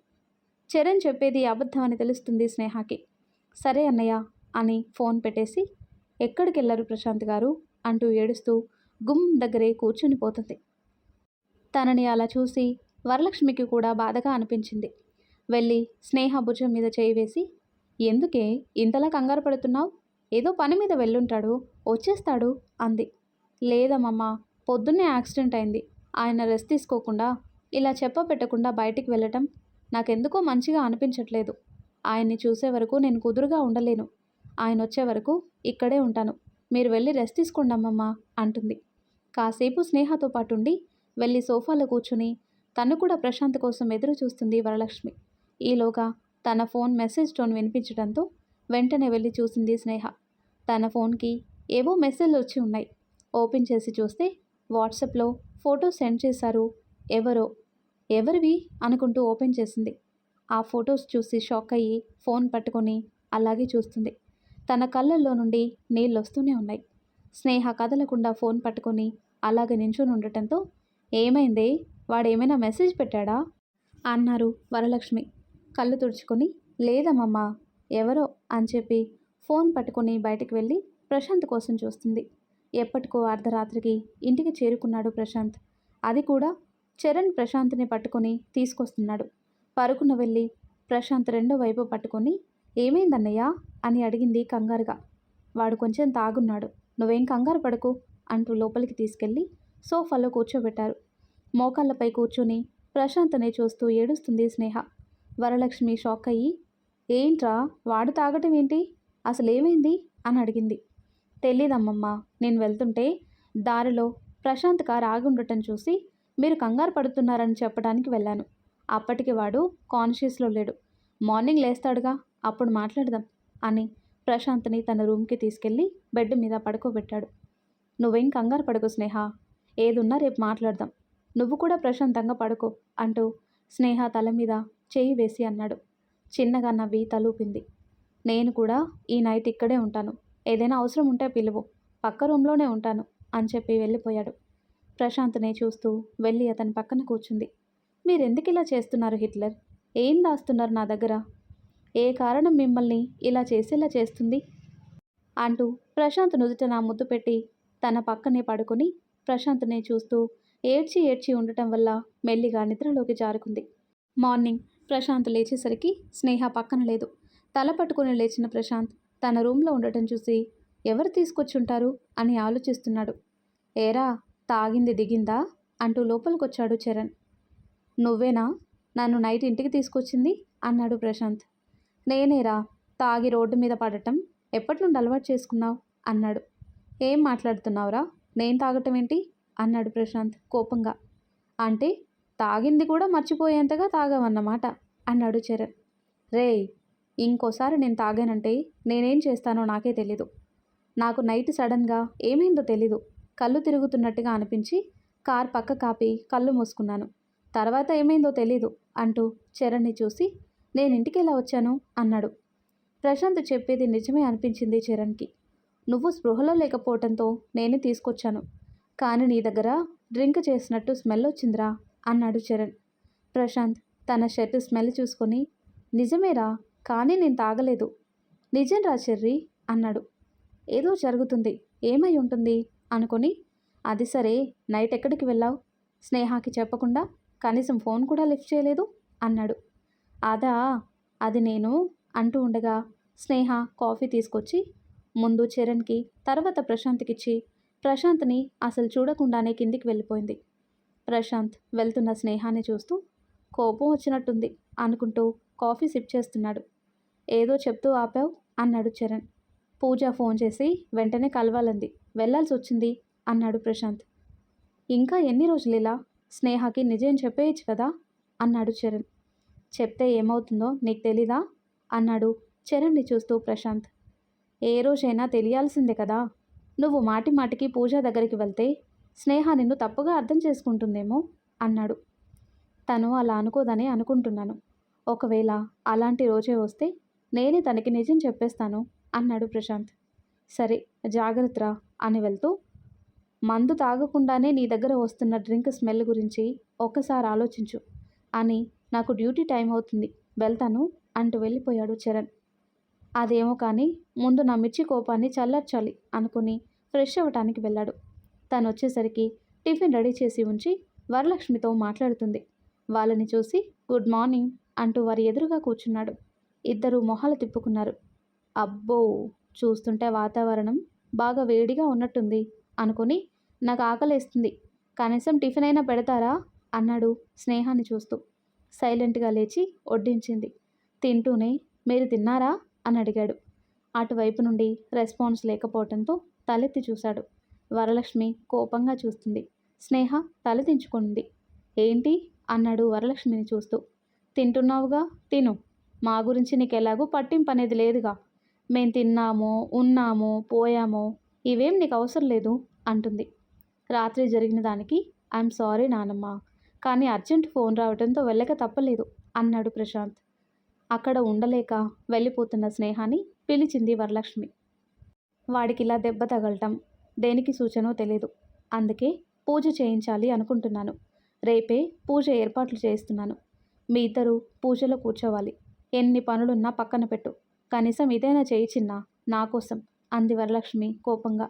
చరణ్ చెప్పేది అబద్ధమని తెలుస్తుంది స్నేహకి. సరే అన్నయ్య అని ఫోన్ పెట్టేసి ఎక్కడికి వెళ్ళారు ప్రశాంత్ గారు అంటూ ఏడుస్తూ గుమ్ దగ్గరే కూర్చుని పోతుంది. తనని అలా చూసి వరలక్ష్మికి కూడా బాధగా అనిపించింది. వెళ్ళి స్నేహ భుజం మీద చేయి వేసి ఎందుకే ఇంతలా కంగారు పడుతున్నావు, ఏదో పని మీద వెళ్ళుంటాడు, వచ్చేస్తాడు అంది. లేదమ్మమ్మ, పొద్దున్నే యాక్సిడెంట్ అయింది, ఆయన రెస్ట్ తీసుకోకుండా ఇలా చెప్ప పెట్టకుండా బయటికి వెళ్ళటం నాకెందుకో మంచిగా అనిపించట్లేదు. ఆయన్ని చూసే వరకు నేను కుదురుగా ఉండలేను. ఆయన వచ్చే వరకు ఇక్కడే ఉంటాను. మీరు వెళ్ళి రెస్ట్ తీసుకోండి అమ్మమ్మ అంటుంది. కాసేపు స్నేహతో పాటుండి వెళ్ళి సోఫాలో కూర్చుని తను కూడా ప్రశాంత్ కోసం ఎదురు చూస్తుంది వరలక్ష్మి. ఈలోగా తన ఫోన్ మెసేజ్ టోన్ వినిపించడంతో వెంటనే వెళ్ళి చూసింది స్నేహ. తన ఫోన్కి ఏవో మెసేజ్లు వచ్చి ఉన్నాయి. ఓపెన్ చేసి చూస్తే వాట్సాప్లో ఫోటో సెండ్ చేశారు ఎవరో. ఎవరివి అనుకుంటూ ఓపెన్ చేసింది. ఆ ఫొటోస్ చూసి షాక్ అయ్యి ఫోన్ పట్టుకొని అలాగే చూస్తుంది. తన కళ్ళల్లో నుండి నీళ్ళు వస్తూనే ఉన్నాయి. స్నేహ కదలకుండా ఫోన్ పట్టుకొని అలాగే నించుని ఉండటంతో ఏమైందే, వాడేమైనా మెసేజ్ పెట్టాడా అన్నారు వరలక్ష్మి. కళ్ళు తుడుచుకొని లేదమ్మమ్మ ఎవరో అని చెప్పి ఫోన్ పట్టుకొని బయటికి వెళ్ళి ప్రశాంత్ కోసం చూస్తుంది. ఎప్పటికో అర్ధరాత్రికి ఇంటికి చేరుకున్నాడు ప్రశాంత్. అది కూడా చరణ్ ప్రశాంత్ని పట్టుకొని తీసుకొస్తున్నాడు. పరుగున వెళ్ళి ప్రశాంత్ రెండో వైపు పట్టుకొని ఏమైందన్నయ్య అని అడిగింది కంగారుగా. వాడు కొంచెం తాగున్నాడు, నువ్వేం కంగారు పడకు అంటూ లోపలికి తీసుకెళ్ళి సోఫాలో కూర్చోబెట్టారు. మోకాళ్ళపై కూర్చుని ప్రశాంత్ని చూస్తూ ఏడుస్తుంది స్నేహ. వరలక్ష్మి షాక్ అయ్యి ఏంట్రా వాడు తాగటం ఏంటి, అసలేమైంది అని అడిగింది. తెలీదమ్మమ్మ, నేను వెళ్తుంటే దారిలో ప్రశాంత్ కారు ఆగి ఉండటం చూసి మీరు కంగారు పడుతున్నారని చెప్పడానికి వెళ్ళాను. అప్పటికి వాడు కాన్షియస్లో లేడు. మార్నింగ్ లేస్తాడుగా, అప్పుడు మాట్లాడదాం అని ప్రశాంత్ని తన రూమ్కి తీసుకెళ్ళి బెడ్ మీద పడుకోబెట్టాడు. నువ్వేం కంగారు పడుకో స్నేహ, ఏదున్నా రేపు మాట్లాడదాం. నువ్వు కూడా ప్రశాంతంగా పడుకో అంటూ స్నేహ తల మీద చేయి వేసి అన్నాడు. చిన్నగా నవ్వి తలూపింది. నేను కూడా ఈ నైట్ ఇక్కడే ఉంటాను, ఏదైనా అవసరం ఉంటే పిలువు, పక్క రూమ్లోనే ఉంటాను అని చెప్పి వెళ్ళిపోయాడు. ప్రశాంత్ని చూస్తూ వెళ్ళి అతని పక్కన కూర్చుంది. మీరెందుకు ఇలా చేస్తున్నారు హిట్లర్, ఏం దాస్తున్నారు నా దగ్గర, ఏ కారణం మిమ్మల్ని ఇలా చేసేలా చేస్తుంది అంటూ ప్రశాంత్ నుదుట ముద్దు పెట్టి తన పక్కనే పడుకొని ప్రశాంత్ని చూస్తూ ఏడ్చి ఏడ్చి ఉండటం వల్ల మెల్లిగా నిద్రలోకి జారుకుంది. మార్నింగ్ ప్రశాంత్ లేచేసరికి స్నేహ పక్కన లేదు. తల పట్టుకుని లేచిన ప్రశాంత్ తన రూమ్లో ఉండటం చూసి ఎవరు తీసుకొచ్చుంటారు అని ఆలోచిస్తున్నాడు. ఏరా తాగింది దిగిందా అంటూ లోపలికొచ్చాడు చరణ్. నువ్వేనా నన్ను నైట్ ఇంటికి తీసుకొచ్చింది అన్నాడు ప్రశాంత్. నేనేరా, తాగి రోడ్డు మీద పడటం ఎప్పటి నుండి అలవాటు చేసుకున్నావు అన్నాడు. ఏం మాట్లాడుతున్నావురా, నేను తాగటం ఏంటి అన్నాడు ప్రశాంత్ కోపంగా. అంటే తాగింది కూడా మర్చిపోయేంతగా తాగావన్నమాట అన్నాడు చరణ్. రేయ్, ఇంకోసారి నేను తాగానంటే నేనేం చేస్తానో నాకే తెలీదు. నాకు నైట్ సడన్గా ఏమైందో తెలీదు, కళ్ళు తిరుగుతున్నట్టుగా అనిపించి కార్ పక్క కాపి కళ్ళు మూసుకున్నాను. తర్వాత ఏమైందో తెలీదు అంటూ చరణ్ని చూసి నేను ఇంటికి ఎలా వచ్చాను అన్నాడు. ప్రశాంత్ చెప్పేది నిజమే అనిపించింది చరణ్కి. నువ్వు స్పృహలో లేకపోవడంతో నేనే తీసుకొచ్చాను, కానీ నీ దగ్గర డ్రింక్ చేసినట్టు స్మెల్ వచ్చిందిరా అన్నాడు చరణ్. ప్రశాంత్ తన షర్ట్ స్మెల్ చూసుకొని నిజమేరా, కానీ నేను తాగలేదు. నిజం రా చెర్రీ అన్నాడు. ఏదో జరుగుతుంది, ఏమై ఉంటుంది అనుకొని అది సరే నైట్ ఎక్కడికి వెళ్ళావు, స్నేహాకి చెప్పకుండా కనీసం ఫోన్ కూడా లిఫ్ట్ చేయలేదు అన్నాడు. అదా, అది నేను అంటూ ఉండగా స్నేహ కాఫీ తీసుకొచ్చి ముందు చరణ్కి తర్వాత ప్రశాంత్కిచ్చి ప్రశాంత్ని అసలు చూడకుండానే కిందికి వెళ్ళిపోయింది. ప్రశాంత్ వెళ్తున్న స్నేహాన్ని చూస్తూ కోపం వచ్చినట్టుంది అనుకుంటూ కాఫీ సిప్ చేస్తున్నాడు. ఏదో చెప్తూ ఆపావు అన్నాడు చరణ్. పూజ ఫోన్ చేసి వెంటనే కలవాలంది, వెళ్ళాల్సి వచ్చింది అన్నాడు ప్రశాంత్. ఇంకా ఎన్ని రోజులు ఇలా, స్నేహకి నిజం చెప్పేయచ్చు కదా అన్నాడు చరణ్. చెప్తే ఏమవుతుందో నీకు తెలీదా అన్నాడు చరణ్ని చూస్తూ ప్రశాంత్. ఏ రోజైనా తెలియాల్సిందే కదా, నువ్వు మాటి మాటికి పూజ దగ్గరికి వెళ్తే స్నేహ నిన్ను తప్పుగా అర్థం చేసుకుంటుందేమో అన్నాడు. తను అలా అనుకోదని అనుకుంటున్నాను, ఒకవేళ అలాంటి రోజే వస్తే నేనే తనకి నిజం చెప్పేస్తాను అన్నాడు ప్రశాంత్. సరే జాగ్రత్తరా అని వెళ్తూ మందు తాగకుండానే నీ దగ్గర వస్తున్న డ్రింక్ స్మెల్ గురించి ఒక్కసారి ఆలోచించు అని, నాకు డ్యూటీ టైం అవుతుంది వెళ్తాను అంటూ వెళ్ళిపోయాడు చరణ్. అదేమో కానీ ముందు నా మిర్చి కోపాన్ని చల్లార్చాలి అనుకుని ఫ్రెష్ అవ్వటానికి వెళ్ళాడు. తను వచ్చేసరికి టిఫిన్ రెడీ చేసి ఉంచి వరలక్ష్మితో మాట్లాడుతుంది. వాళ్ళని చూసి గుడ్ మార్నింగ్ అంటూ వారి ఎదురుగా కూర్చున్నాడు. ఇద్దరు మొహాలు తిప్పుకున్నారు. అబ్బో, చూస్తుంటే వాతావరణం బాగా వేడిగా ఉన్నట్టుంది అనుకుని నాకు ఆకలేస్తుంది, కనీసం టిఫిన్ అయినా పెడతారా అన్నాడు స్నేహాన్ని చూస్తూ. సైలెంట్గా లేచి వడ్డించింది. తింటూనే మీరు తిన్నారా అని అడిగాడు. అటువైపు నుండి రెస్పాన్స్ లేకపోవడంతో తలెత్తి చూశాడు. వరలక్ష్మి కోపంగా చూస్తుంది. స్నేహ తలదించుకుంది. ఏంటి అన్నాడు వరలక్ష్మిని చూస్తూ. తింటున్నావుగా, తిను. మా గురించి నీకెలాగూ పట్టింపు అనేది లేదుగా. మేం తిన్నామో ఉన్నామో పోయామో ఇవేం నీకు అవసరం లేదు అంటుంది. రాత్రి జరిగిన దానికి ఐఎమ్ సారీ నానమ్మ, కానీ అర్జెంట్ ఫోన్ రావడంతో వెళ్ళక తప్పలేదు అన్నాడు ప్రశాంత్. అక్కడ ఉండలేక వెళ్ళిపోతున్న స్నేహాన్ని పిలిచింది వరలక్ష్మి. వాడికి ఇలా దెబ్బ తగలటం దేనికి సూచనో తెలీదు. అందుకే పూజ చేయించాలి అనుకుంటున్నాను. రేపే పూజ ఏర్పాట్లు చేస్తున్నాను. మీ ఇద్దరు పూజలో కూర్చోవాలి. ఎన్ని పనులున్నా పక్కన పెట్టు. కనీసం ఇదైనా చేయి చిన్నా, నా కోసం అంది వరలక్ష్మి కోపంగా.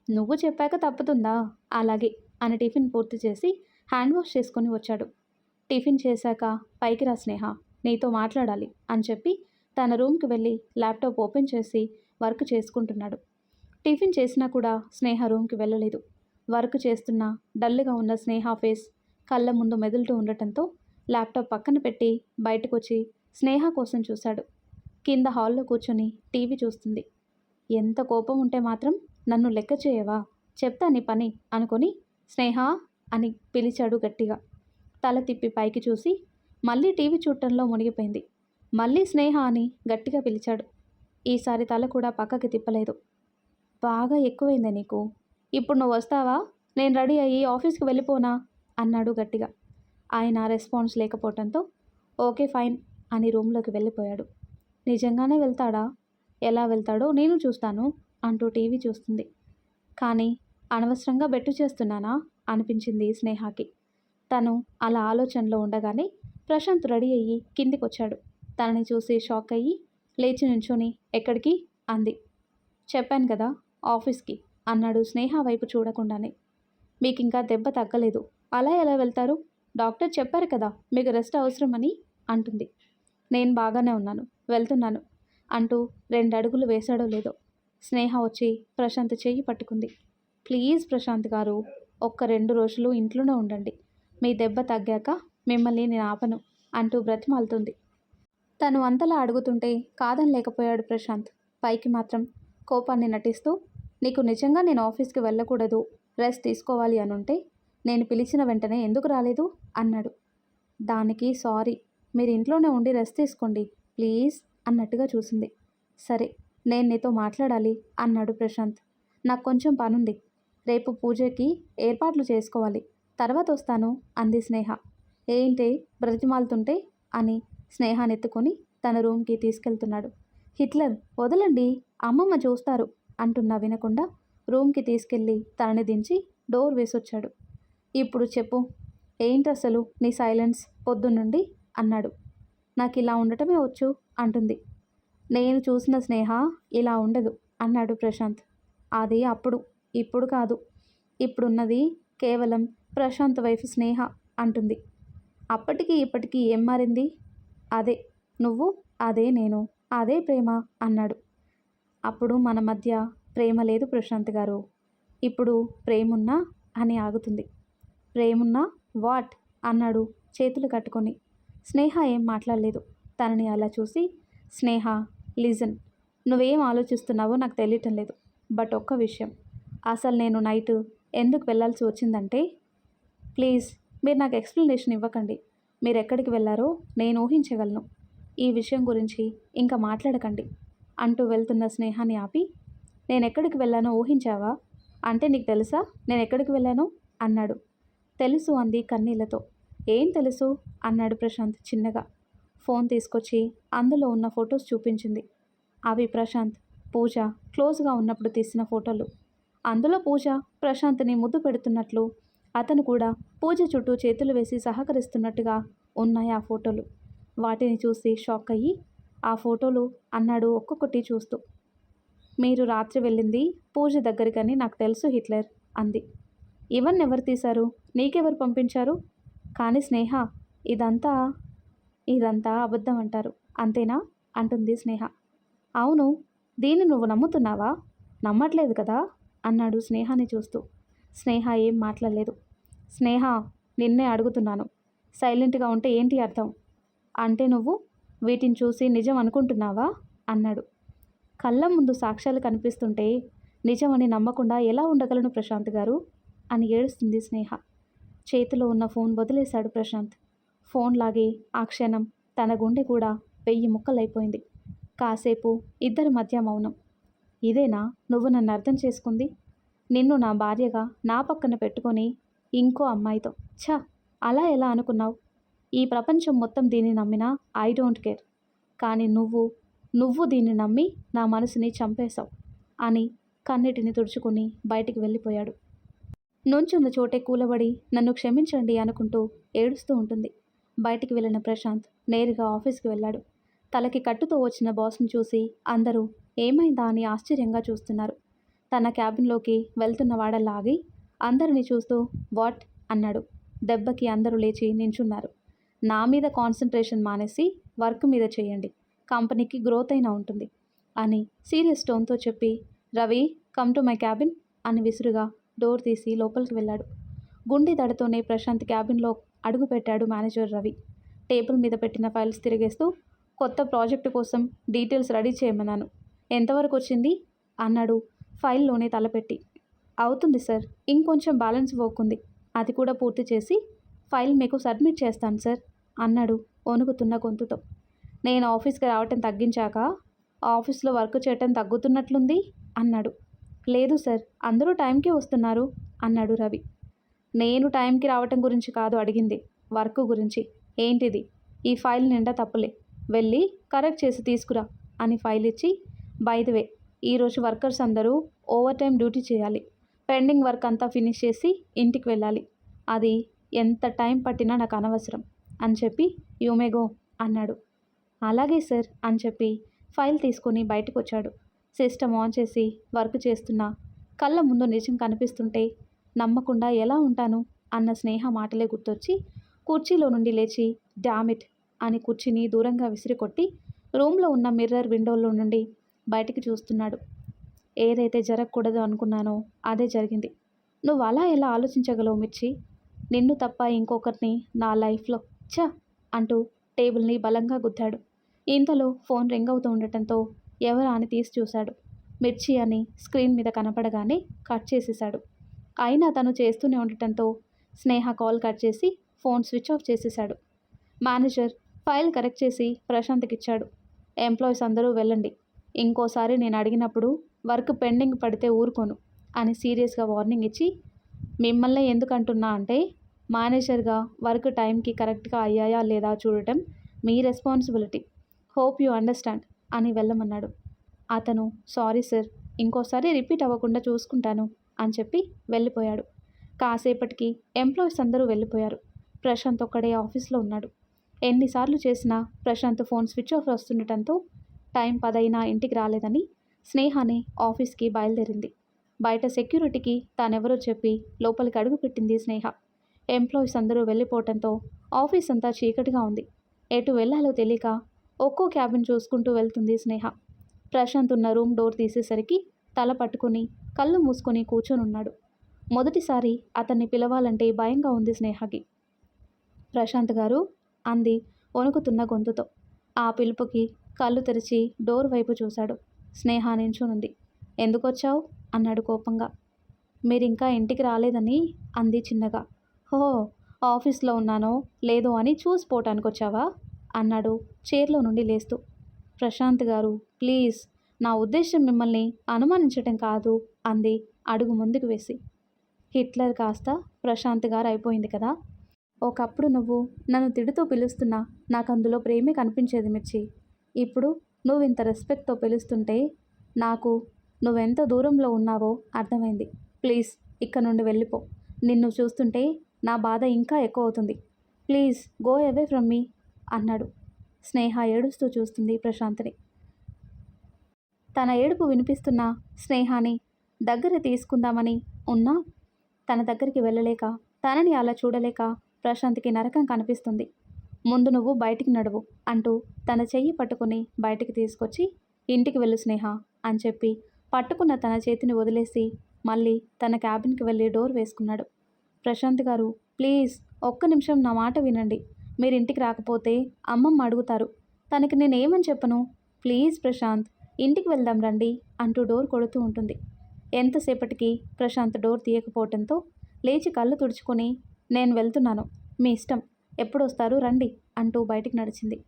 నువ్వు చెప్పాక తప్పుతుందా? అలాగే అని టిఫిన్ పూర్తి చేసి హ్యాండ్ వాష్ చేసుకొని వచ్చాడు. టిఫిన్ చేశాక పైకి రా స్నేహ, నీతో మాట్లాడాలి అని చెప్పి తన రూమ్కి వెళ్ళి ల్యాప్టాప్ ఓపెన్ చేసి వర్క్ చేసుకుంటున్నాడు. టిఫిన్ చేసినా కూడా స్నేహ రూమ్కి వెళ్ళలేదు. వర్క్ చేస్తున్న డల్గా ఉన్న స్నేహ ఫేస్ కళ్ళ ముందు మెదులుతూ ఉండటంతో ల్యాప్టాప్ పక్కన పెట్టి బయటకు వచ్చి స్నేహ కోసం చూశాడు. కింద హాల్లో కూర్చొని టీవీ చూస్తుంది. ఎంత కోపం ఉంటే మాత్రం నన్ను లెక్క చేయవా, చెప్తా నీ పని అనుకొని స్నేహ అని పిలిచాడు గట్టిగా. తల తిప్పి పైకి చూసి మళ్ళీ టీవీ చూడటంలో మునిగిపోయింది. మళ్ళీ స్నేహ అని గట్టిగా పిలిచాడు. ఈసారి తల కూడా పక్కకి తిప్పలేదు. బాగా ఎక్కువైందే నీకు. ఇప్పుడు నువ్వు వస్తావా, నేను రెడీ అయ్యి ఆఫీస్కి వెళ్ళిపోనా అన్నాడు గట్టిగా. ఆయన రెస్పాన్స్ లేకపోవడంతో ఓకే ఫైన్ అని రూమ్లోకి వెళ్ళిపోయాడు. నిజంగానే వెళ్తాడా? ఎలా వెళ్తాడో నేను చూస్తాను అంటూ టీవీ చూస్తుంది. కానీ అనవసరంగా బెట్టు చేస్తున్నానా అనిపించింది స్నేహకి. తను అలా ఆలోచనలో ఉండగానే ప్రశాంత్ రెడీ అయ్యి కిందికొచ్చాడు. తనని చూసి షాక్ అయ్యి లేచి నుంచొని ఎక్కడికి అంది. చెప్పాను కదా ఆఫీస్కి అన్నాడు స్నేహ వైపు చూడకుండానే. మీకు ఇంకా దెబ్బ తగ్గలేదు, అలా ఎలా వెళ్తారు? డాక్టర్ చెప్పారు కదా మీకు రెస్ట్ అవసరమని అంటుంది. నేను బాగానే ఉన్నాను, వెళ్తున్నాను అంటూ 2 అడుగులు వేశాడో లేదో స్నేహ వచ్చి ప్రశాంత్ చెయ్యి పట్టుకుంది. ప్లీజ్ ప్రశాంత్ గారు, ఒక్క 2 రోజులు ఇంట్లోనే ఉండండి. మీ దెబ్బ తగ్గాక మిమ్మల్ని నేను ఆపను అంటూ బ్రతిమాలుతుంది. తను అంతలా అడుగుతుంటే కాదనలేకపోయాడు ప్రశాంత్. పైకి మాత్రం కోపాన్ని నటిస్తూ, నీకు నిజంగా నేను ఆఫీస్కి వెళ్ళకూడదు, రెస్ట్ తీసుకోవాలి అనుంటే నేను పిలిచిన వెంటనే ఎందుకు రాలేదు అన్నాడు. దానికి సారీ, మీరు ఇంట్లోనే ఉండి రెస్ట్ తీసుకోండి ప్లీజ్ అన్నట్టుగా చూసింది. సరే, నేను నీతో మాట్లాడాలి అన్నాడు ప్రశాంత్. నాకు కొంచెం పనుంది, రేపు పూజకి ఏర్పాట్లు చేసుకోవాలి, తర్వాత వస్తాను అంది స్నేహ. ఏంటి బ్రతిమాలుతుంటే అని స్నేహానెత్తుకొని తన రూమ్కి తీసుకెళ్తున్నాడు. హిట్లర్ వదలండి, అమ్మమ్మ చూస్తారు అంటున్నా వినకుండా రూమ్కి తీసుకెళ్ళి తనని దించి డోర్ వేసొచ్చాడు. ఇప్పుడు చెప్పు, ఏంటి అసలు నీ సైలెన్స్ పొద్దున్నుండి అన్నాడు. నాకు ఇలా ఉండటమే వచ్చు అంటుంది. నేను చూసిన స్నేహ ఇలా ఉండదు అన్నాడు ప్రశాంత్. అది అప్పుడు, ఇప్పుడు కాదు. ఇప్పుడున్నది కేవలం ప్రశాంత్ వైఫ్ స్నేహ అంటుంది. అప్పటికి ఇప్పటికీ ఏం మారింది? అదే నువ్వు, అదే నేను, అదే ప్రేమ అన్నాడు. అప్పుడు మన మధ్య ప్రేమ లేదు ప్రశాంత్ గారు, ఇప్పుడు ప్రేమున్నా అని ఆగుతుంది. ప్రేమున్నా వాట్ అన్నాడు చేతులు కట్టుకొని. స్నేహ ఏం మాట్లాడలేదు. తనని అలా చూసి, స్నేహ లిజన్, నువ్వేం ఆలోచిస్తున్నావో నాకు తెలియటం లేదు. బట్ ఒక్క విషయం, అసలు నేను నైట్ ఎందుకు వెళ్ళాల్సి వచ్చిందంటే, ప్లీజ్ మీరు నాకు ఎక్స్ప్లెనేషన్ ఇవ్వకండి. మీరు ఎక్కడికి వెళ్ళారో నేను ఊహించగలను. ఈ విషయం గురించి ఇంకా మాట్లాడకండి అంటూ వెళ్తున్న స్నేహాన్ని ఆపి, నేను ఎక్కడికి వెళ్ళానో ఊహించావా? అంటే నీకు తెలుసా నేను ఎక్కడికి వెళ్ళానో అన్నాడు. తెలుసు అంది కన్నీళ్లతో. ఏం తెలుసు అన్నాడు ప్రశాంత్ చిన్నగా. ఫోన్ తీసుకొచ్చి అందులో ఉన్న ఫొటోస్ చూపించింది. అవి ప్రశాంత్, పూజ క్లోజ్గా ఉన్నప్పుడు తీసిన ఫోటోలు. అందులో పూజ ప్రశాంత్ని ముద్దు పెడుతున్నట్లు, అతను కూడా పూజ చుట్టూ చేతులు వేసి సహకరిస్తున్నట్టుగా ఉన్నాయి ఆ ఫోటోలు. వాటిని చూసి షాక్ అయ్యి, ఆ ఫోటోలు అన్నాడు ఒక్కొక్కటి చూస్తూ. మీరు రాత్రి వెళ్ళింది పూజ దగ్గరికని నాకు తెలుసు హిట్లర్ అంది. ఇవన్నీ ఎవరు తీశారు, నీకెవరు పంపించారు? కానీ స్నేహ, ఇదంతా ఇదంతా అబద్ధం అంటారు అంతేనా అంటుంది స్నేహ. అవును, దీన్ని నువ్వు నమ్ముతున్నావా? నమ్మట్లేదు కదా అన్నాడు స్నేహాని చూస్తూ. స్నేహ ఏం మాట్లాడలేదు. స్నేహ, నిన్నే అడుగుతున్నాను, సైలెంట్గా ఉంటే ఏంటి అర్థం? అంటే నువ్వు వీటిని చూసి నిజం అనుకుంటున్నావా అన్నాడు. కళ్ళ ముందు సాక్ష్యాలు కనిపిస్తుంటే నిజమని నమ్మకుండా ఎలా ఉండగలను ప్రశాంత్ గారు అని ఏడుస్తుంది స్నేహ. చేతిలో ఉన్న ఫోన్ వదిలేశాడు ప్రశాంత్. ఫోన్ లాగే ఆ క్షణం తన గుండె కూడా 1000 ముక్కలైపోయింది. కాసేపు ఇద్దరి మధ్య మౌనం. ఇదేనా నువ్వు నన్ను అర్థం చేసుకుంది? నిన్ను నా భార్యగా నా పక్కన పెట్టుకొని ఇంకో అమ్మాయితో ఛ అలా ఎలా అనుకున్నావు? ఈ ప్రపంచం మొత్తం దీన్ని నమ్మినా ఐ డోంట్ కేర్. కానీ నువ్వు దీన్ని నమ్మి నా మనసుని చంపేశావు అని కన్నిటిని తుడుచుకొని బయటికి వెళ్ళిపోయాడు. నుంచున్న చోటే కూలబడి నన్ను క్షమించండి అనుకుంటూ ఏడుస్తూ ఉంటుంది. బయటికి వెళ్ళిన ప్రశాంత్ నేరుగా ఆఫీస్కి వెళ్ళాడు. తలకి కట్టుతో వచ్చిన బాస్ని చూసి అందరూ ఏమైందా అని ఆశ్చర్యంగా చూస్తున్నారు. తన క్యాబిన్లోకి వెళ్తున్న వాడలాగి అందరినీ చూస్తూ వాట్ అన్నాడు. దెబ్బకి అందరూ లేచి నించున్నారు. నా మీద కాన్సన్ట్రేషన్ మానేసి వర్క్ మీద చేయండి, కంపెనీకి గ్రోత్ అయినా ఉంటుంది అని సీరియస్ టోన్తో చెప్పి Ravi come to my cabin అని విసురుగా డోర్ తీసి లోపలికి వెళ్ళాడు. గుండె దడతోనే ప్రశాంత్ క్యాబిన్లో అడుగుపెట్టాడు మేనేజర్ రవి. టేబుల్ మీద పెట్టిన ఫైల్స్ తిరిగేస్తూ కొత్త ప్రాజెక్టు కోసం డీటెయిల్స్ రెడీ చేయమన్నాను, ఎంతవరకు వచ్చింది అన్నాడు ఫైల్లోనే తలపెట్టి. అవుతుంది సార్, ఇంకొంచెం బ్యాలెన్స్ వర్క్ ఉంది, అది కూడా పూర్తి చేసి ఫైల్ మీకు సబ్మిట్ చేస్తాను సార్ అన్నాడు వణుకుతున్న గొంతుతో. నేను ఆఫీస్కి రావటం తగ్గించాక ఆఫీస్లో వర్క్ చేయటం తగ్గుతున్నట్లుంది అన్నాడు. లేదు సార్, అందరూ టైంకే వస్తున్నారు అన్నాడు రవి. నేను టైంకి రావటం గురించి కాదు అడిగింది, వర్క్ గురించి. ఏంటిది? ఈ ఫైల్ నిండా తప్పులే, వెళ్ళి కరెక్ట్ చేసి తీసుకురా అని ఫైల్ ఇచ్చి బై ది వే ఈరోజు వర్కర్స్ అందరూ ఓవర్ టైం డ్యూటీ చేయాలి, పెండింగ్ వర్క్ అంతా ఫినిష్ చేసి ఇంటికి వెళ్ళాలి, అది ఎంత టైం పట్టినా నాకు అనవసరం అని చెప్పి యూ మే గో అన్నాడు. అలాగే సార్ అని చెప్పి ఫైల్ తీసుకొని బయటకు వచ్చాడు. సిస్టమ్ ఆన్ చేసి వర్క్ చేస్తున్నా కళ్ళ ముందు నిజం కనిపిస్తుంటే నమ్మకుండా ఎలా ఉంటాను అన్న స్నేహ మాటలే గుర్తొచ్చి కుర్చీలో నుండి లేచి డామిట్ అని కుర్చీని దూరంగా విసిరికొట్టి రూమ్లో ఉన్న మిర్రర్ విండోలో నుండి బయటికి చూస్తున్నాడు. ఏదైతే జరగకూడదు అనుకున్నానో అదే జరిగింది. నువ్వు అలా ఎలా ఆలోచించగలవు మిర్చి? నిన్ను తప్ప ఇంకొకరిని నా లైఫ్లో ఛ అంటూ టేబుల్ని బలంగా గుద్దాడు. ఇంతలో ఫోన్ రింగ్ అవుతూ ఉండటంతో ఎవరా అని తీసి చూశాడు. మిర్చి అని స్క్రీన్ మీద కనపడగానే కట్ చేసేశాడు. అయినా తను చేస్తూనే ఉండటంతో స్నేహ కాల్ కట్ చేసి ఫోన్ స్విచ్ ఆఫ్ చేసేశాడు. మేనేజర్ ఫైల్ కరెక్ట్ చేసి ప్రశాంత్కి ఇచ్చాడు. ఎంప్లాయీస్ అందరూ వెళ్ళండి, ఇంకోసారి నేను అడిగినప్పుడు వర్క్ పెండింగ్ పడితే ఊరుకోను అని సీరియస్గా వార్నింగ్ ఇచ్చి, మిమ్మల్ని ఎందుకు అంటున్నా అంటే మేనేజర్గా వర్క్ టైంకి కరెక్ట్గా అయ్యాయా లేదా చూడటం మీ రెస్పాన్సిబిలిటీ, హోప్ యూ అండర్స్టాండ్ అని వెళ్ళమన్నాడు. అతను సారీ సార్, ఇంకోసారి రిపీట్ అవ్వకుండా చూసుకుంటాను అని చెప్పి వెళ్ళిపోయాడు. కాసేపటికి ఎంప్లాయీస్ అందరూ వెళ్ళిపోయారు. ప్రశాంత్ ఒక్కడే ఆఫీస్లో ఉన్నాడు. ఎన్నిసార్లు చేసినా ప్రశాంత్ ఫోన్ స్విచ్ ఆఫ్ వస్తుండటంతో టైం 10 అయినా ఇంటికి రాలేదని స్నేహాని ఆఫీస్కి బయలుదేరింది. బయట సెక్యూరిటీకి తానెవరో చెప్పి లోపలికి అడుగుపెట్టింది స్నేహ. ఎంప్లాయీస్ అందరూ వెళ్ళిపోవటంతో ఆఫీస్ అంతా చీకటిగా ఉంది. ఎటు వెళ్ళాలో తెలియక ఒక్కో క్యాబిన్ చూసుకుంటూ వెళ్తుంది స్నేహ. ప్రశాంత్ ఉన్న రూమ్ డోర్ తీసేసరికి తల పట్టుకుని కళ్ళు మూసుకొని కూర్చొనున్నాడు. మొదటిసారి అతన్ని పిలవాలంటే భయంగా ఉంది స్నేహకి. ప్రశాంత్ గారు అంది వణుకుతున్న గొంతుతో. ఆ పిలుపుకి కళ్ళు తెరిచి డోర్ వైపు చూశాడు. స్నేహ నించునుంది. ఎందుకొచ్చావు అన్నాడు కోపంగా. మీరింకా ఇంటికి రాలేదని అంది చిన్నగా. హో, ఆఫీస్లో ఉన్నానో లేదో అని చూసిపోవటానికి వచ్చావా అన్నాడు చైర్లో నుండి లేస్తూ. ప్రశాంత్ గారు ప్లీజ్, నా ఉద్దేశం మిమ్మల్ని అనుమానించటం కాదు అంది అడుగు ముందుకు వేసి. హిట్లర్ కాస్త ప్రశాంత్ గారు అయిపోయింది కదా. ఒకప్పుడు నువ్వు నన్ను తిడుతూ పిలుస్తున్నా నాకు అందులో ప్రేమే కనిపించేది మిర్చి. ఇప్పుడు నువ్వు ఇంత రెస్పెక్ట్తో పిలుస్తుంటే నాకు నువ్వెంత దూరంలో ఉన్నావో అర్థమైంది. ప్లీజ్ ఇక్కడ నుండి వెళ్ళిపో. నిన్ను చూస్తుంటే నా బాధ ఇంకా ఎక్కువ అవుతుంది. ప్లీజ్ గో అవే ఫ్రమ్ మీ అన్నాడు. స్నేహ ఏడుస్తూ చూస్తుంది ప్రశాంత్ని. తన ఏడుపు వినిపిస్తున్న స్నేహాని దగ్గర తీసుకుందామని ఉన్నా తన దగ్గరికి వెళ్ళలేక, తనని అలా చూడలేక ప్రశాంత్కి నరకం కనిపిస్తుంది. ముందు నువ్వు బయటికి నడువు అంటూ తన చెయ్యి పట్టుకుని బయటికి తీసుకొచ్చి ఇంటికి వెళ్ళు స్నేహ అని చెప్పి పట్టుకున్న తన చేతిని వదిలేసి మళ్ళీ తన క్యాబిన్కి వెళ్ళి డోర్ వేసుకున్నాడు. ప్రశాంత్ గారు ప్లీజ్ ఒక్క నిమిషం నా మాట వినండి. మీరు ఇంటికి రాకపోతే అమ్మమ్మ అడుగుతారు, తనకి నేనేమని చెప్పను? ప్లీజ్ ప్రశాంత్, ఇంటికి వెళ్దాం రండి అంటూ డోర్ కొడుతూ ఉంటుంది. ఎంతసేపటికి ప్రశాంత్ డోర్ తీయకపోవటంతో లేచి కళ్ళు తుడుచుకొని, నేను వెళ్తున్నాను, మీ ఇష్టం, ఎప్పుడొస్తారు రండి అంటూ బయటికి నడిచింది.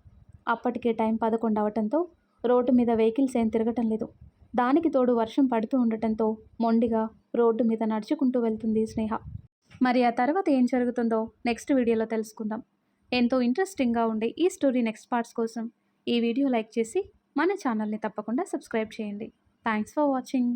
అప్పటికే టైం 11 అవటంతో రోడ్డు మీద వెహికల్స్ ఏం తిరగటం లేదు. దానికి తోడు వర్షం పడుతూ ఉండటంతో మొండిగా రోడ్డు మీద నడుచుకుంటూ వెళ్తుంది స్నేహ. మరి ఆ తర్వాత ఏం జరుగుతుందో నెక్స్ట్ వీడియోలో తెలుసుకుందాం. ఎంతో ఇంట్రెస్టింగ్గా ఉండే ఈ స్టోరీ నెక్స్ట్ పార్ట్స్ కోసం ఈ వీడియో లైక్ చేసి మన ఛానల్ని తప్పకుండా సబ్స్క్రైబ్ చేయండి. Thanks for watching.